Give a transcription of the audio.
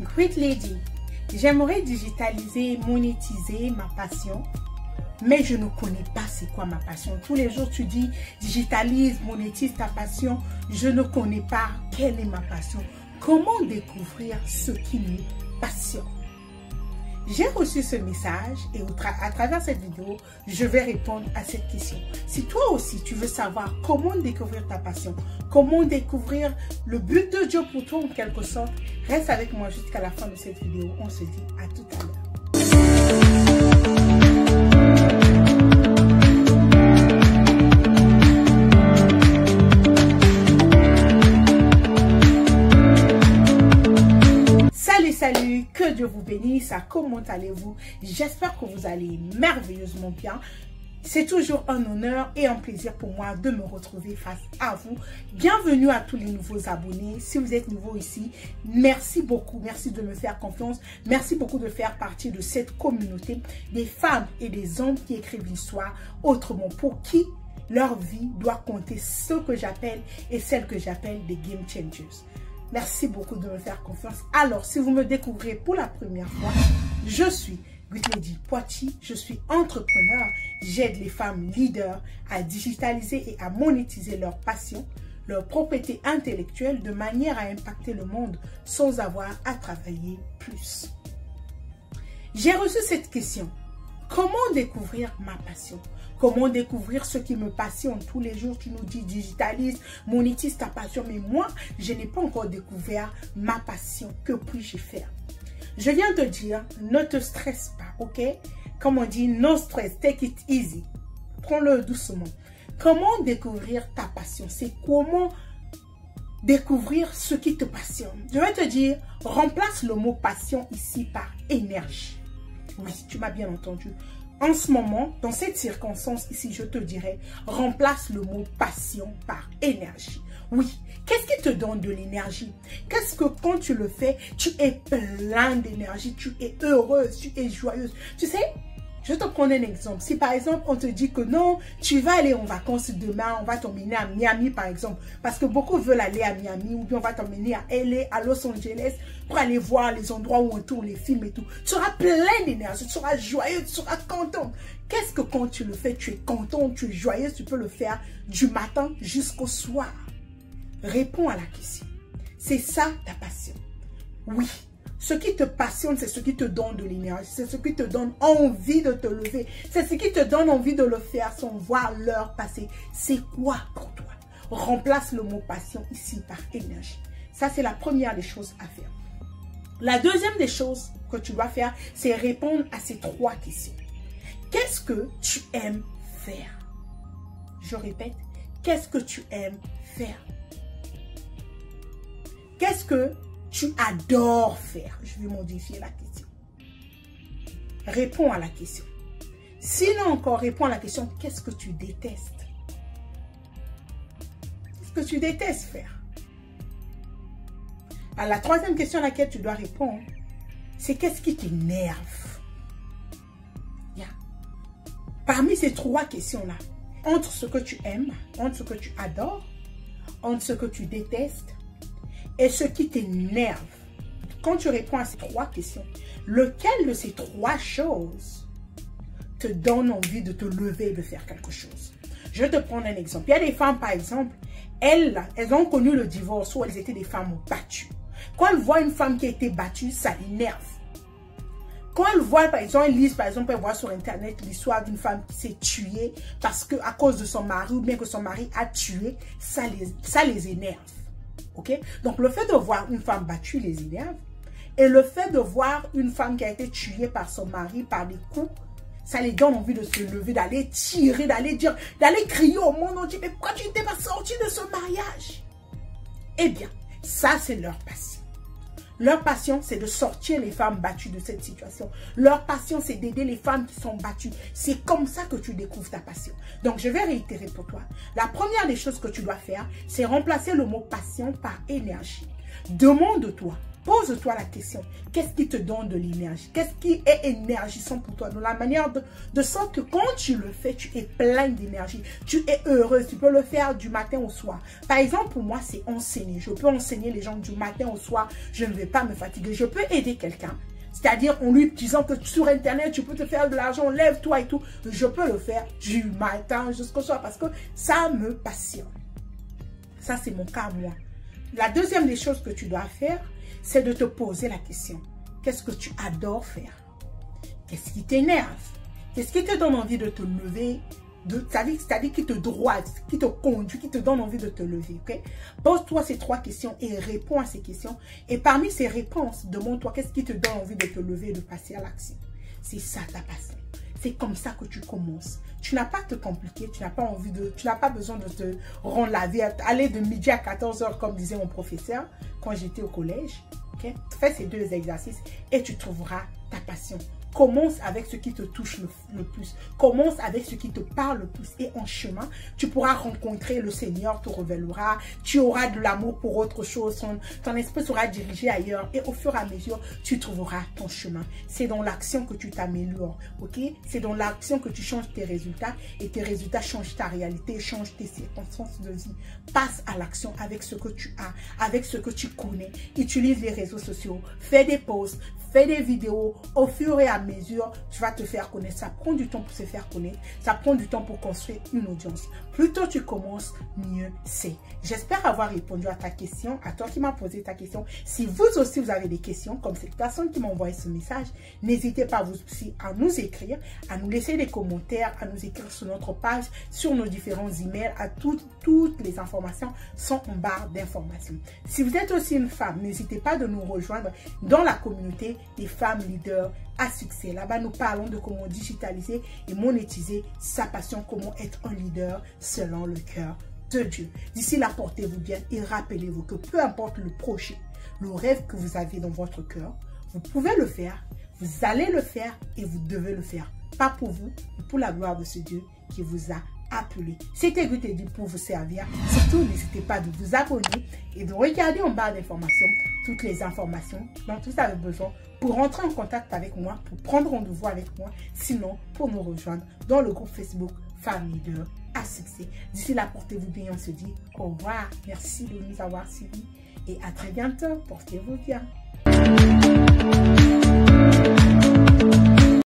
Great Lady, j'aimerais digitaliser et monétiser ma passion, mais je ne connais pas c'est quoi ma passion. Tous les jours tu dis digitalise, monétise ta passion, je ne connais pas quelle est ma passion. Comment découvrir ce qui me passionne? J'ai reçu ce message et à travers cette vidéo, je vais répondre à cette question. Si toi aussi tu veux savoir comment découvrir ta passion, comment découvrir le but de Dieu pour toi en quelque sorte, reste avec moi jusqu'à la fin de cette vidéo. On se dit à tout à l'heure. Salut, que Dieu vous bénisse, comment allez-vous? J'espère que vous allez merveilleusement bien. C'est toujours un honneur et un plaisir pour moi de me retrouver face à vous. Bienvenue à tous les nouveaux abonnés. Si vous êtes nouveau ici, merci beaucoup. Merci de me faire confiance. Merci beaucoup de faire partie de cette communauté des femmes et des hommes qui écrivent l'histoire autrement, pour qui leur vie doit compter, ce que j'appelle et celle que j'appelle des game changers. Merci beaucoup de me faire confiance. Alors, si vous me découvrez pour la première fois, je suis Great Lady Poitiers, je suis entrepreneur. J'aide les femmes leaders à digitaliser et à monétiser leur passion, leur propriété intellectuelle de manière à impacter le monde sans avoir à travailler plus. J'ai reçu cette question. Comment découvrir ma passion? Comment découvrir ce qui me passionne? Tous les jours, tu nous dis digitalise, monétise ta passion. Mais moi, je n'ai pas encore découvert ma passion. Que puis-je faire? Je viens te dire, ne te stresse pas, ok? Comme on dit, no stress, take it easy. Prends-le doucement. Comment découvrir ta passion? C'est comment découvrir ce qui te passionne. Je vais te dire, remplace le mot passion ici par énergie. Oui, tu m'as bien entendu. En ce moment, dans cette circonstance ici, je te dirais, remplace le mot passion par énergie. Oui, qu'est-ce qui te donne de l'énergie? Qu'est-ce que quand tu le fais, tu es plein d'énergie, tu es heureuse, tu es joyeuse. Tu sais, je te prends un exemple. Si par exemple, on te dit que non, tu vas aller en vacances demain, on va t'emmener à Miami par exemple, parce que beaucoup veulent aller à Miami, ou bien on va t'emmener à LA, à Los Angeles, pour aller voir les endroits où on tourne les films et tout. Tu seras plein d'énergie, tu seras joyeux, tu seras content. Qu'est-ce que quand tu le fais, tu es content, tu es joyeux, tu peux le faire du matin jusqu'au soir? Réponds à la question. C'est ça ta passion? Oui. Ce qui te passionne, c'est ce qui te donne de l'énergie. C'est ce qui te donne envie de te lever. C'est ce qui te donne envie de le faire sans voir l'heure passer. C'est quoi pour toi? Remplace le mot passion ici par énergie. Ça, c'est la première des choses à faire. La deuxième des choses que tu dois faire, c'est répondre à ces trois questions. Qu'est-ce que tu aimes faire? Je répète, qu'est-ce que tu aimes faire? Qu'est-ce que tu adores faire? Je vais modifier la question. Réponds à la question. Sinon encore, réponds à la question, qu'est-ce que tu détestes? Qu'est-ce que tu détestes faire? Alors, la troisième question à laquelle tu dois répondre, c'est qu'est-ce qui t'énerve? Yeah. Parmi ces trois questions-là, entre ce que tu aimes, entre ce que tu adores, entre ce que tu détestes, et ce qui t'énerve, quand tu réponds à ces trois questions, lequel de ces trois choses te donne envie de te lever et de faire quelque chose? Je vais te prendre un exemple. Il y a des femmes, par exemple, elles ont connu le divorce où elles étaient des femmes battues. Quand elles voient une femme qui a été battue, ça l'énerve. Quand elles voient, par exemple, elles lisent, par exemple, elles voient sur Internet l'histoire d'une femme qui s'est tuée parce que à cause de son mari ou bien que son mari a tué, ça les énerve. Okay? Donc, le fait de voir une femme battue les énerve. Et le fait de voir une femme qui a été tuée par son mari, par des coups, ça les donne envie de se lever, d'aller tirer, d'aller dire, d'aller crier au monde entier. Mais pourquoi tu n'étais pas sorti de ce mariage? Eh bien, ça, c'est leur passion. Leur passion, c'est de sortir les femmes battues de cette situation. Leur passion, c'est d'aider les femmes qui sont battues. C'est comme ça que tu découvres ta passion. Donc, je vais réitérer pour toi. La première des choses que tu dois faire, c'est remplacer le mot passion par énergie. Demande-toi, Pose-toi la question, qu'est-ce qui te donne de l'énergie? Qu'est-ce qui est énergisant pour toi? De la manière de sorte que quand tu le fais, tu es plein d'énergie, tu es heureuse, tu peux le faire du matin au soir. Par exemple, pour moi, c'est enseigner. Je peux enseigner les gens du matin au soir, je ne vais pas me fatiguer. Je peux aider quelqu'un, c'est-à-dire en lui disant que sur Internet, tu peux te faire de l'argent, lève-toi et tout. Je peux le faire du matin jusqu'au soir parce que ça me passionne. Ça, c'est mon cas, moi. La deuxième des choses que tu dois faire, c'est de te poser la question. Qu'est-ce que tu adores faire? Qu'est-ce qui t'énerve? Qu'est-ce qui te donne envie de te lever? C'est-à-dire qui te droite, qui te conduit, qui te donne envie de te lever. Okay? Pose-toi ces 3 questions et réponds à ces questions. Et parmi ces réponses, demande-toi qu'est-ce qui te donne envie de te lever et de passer à l'action. C'est ça ta passion. C'est comme ça que tu commences. Tu n'as pas à te compliquer, tu n'as pas besoin de te rendre la vie, aller de midi à 14 h comme disait mon professeur quand j'étais au collège. Okay? Fais ces 2 exercices et tu trouveras ta passion. Commence avec ce qui te touche le plus. Commence avec ce qui te parle le plus. Et en chemin, tu pourras rencontrer le Seigneur, te révélera. Tu auras de l'amour pour autre chose. Ton esprit sera dirigé ailleurs. Et au fur et à mesure, tu trouveras ton chemin. C'est dans l'action que tu t'améliores. Ok? C'est dans l'action que tu changes tes résultats. Et tes résultats changent ta réalité, changent tes circonstances de vie. Passe à l'action avec ce que tu as, avec ce que tu connais. Utilise les réseaux sociaux. Fais des posts. Fais des vidéos. Au fur et à mesure, tu vas te faire connaître. Ça prend du temps pour se faire connaître. Ça prend du temps pour construire une audience. Plus tôt tu commences, mieux c'est. J'espère avoir répondu à ta question, à toi qui m'as posé ta question. Si vous aussi vous avez des questions, comme cette personne qui m'a envoyé ce message, n'hésitez pas vous aussi à nous écrire, à nous laisser des commentaires, à nous écrire sur notre page, sur nos différents emails. À toutes les informations sont en barre d'informations. Si vous êtes aussi une femme, n'hésitez pas de nous rejoindre dans la communauté des femmes leaders à succès. Là-bas, nous parlons de comment digitaliser et monétiser sa passion, comment être un leader selon le cœur de Dieu. D'ici là, portez-vous bien et rappelez-vous que peu importe le projet, le rêve que vous avez dans votre cœur, vous pouvez le faire, vous allez le faire et vous devez le faire. Pas pour vous, mais pour la gloire de ce Dieu qui vous a appelé. C'était Good Edu pour vous servir. Surtout, n'hésitez pas de vous abonner et de regarder en barre d'informations toutes les informations dont vous avez besoin pour rentrer en contact avec moi, pour prendre rendez-vous avec moi, sinon pour nous rejoindre dans le groupe Facebook Femmes Leaders à succès. D'ici là, portez-vous bien, on se dit au revoir. Merci de nous avoir suivis et à très bientôt. Portez-vous bien.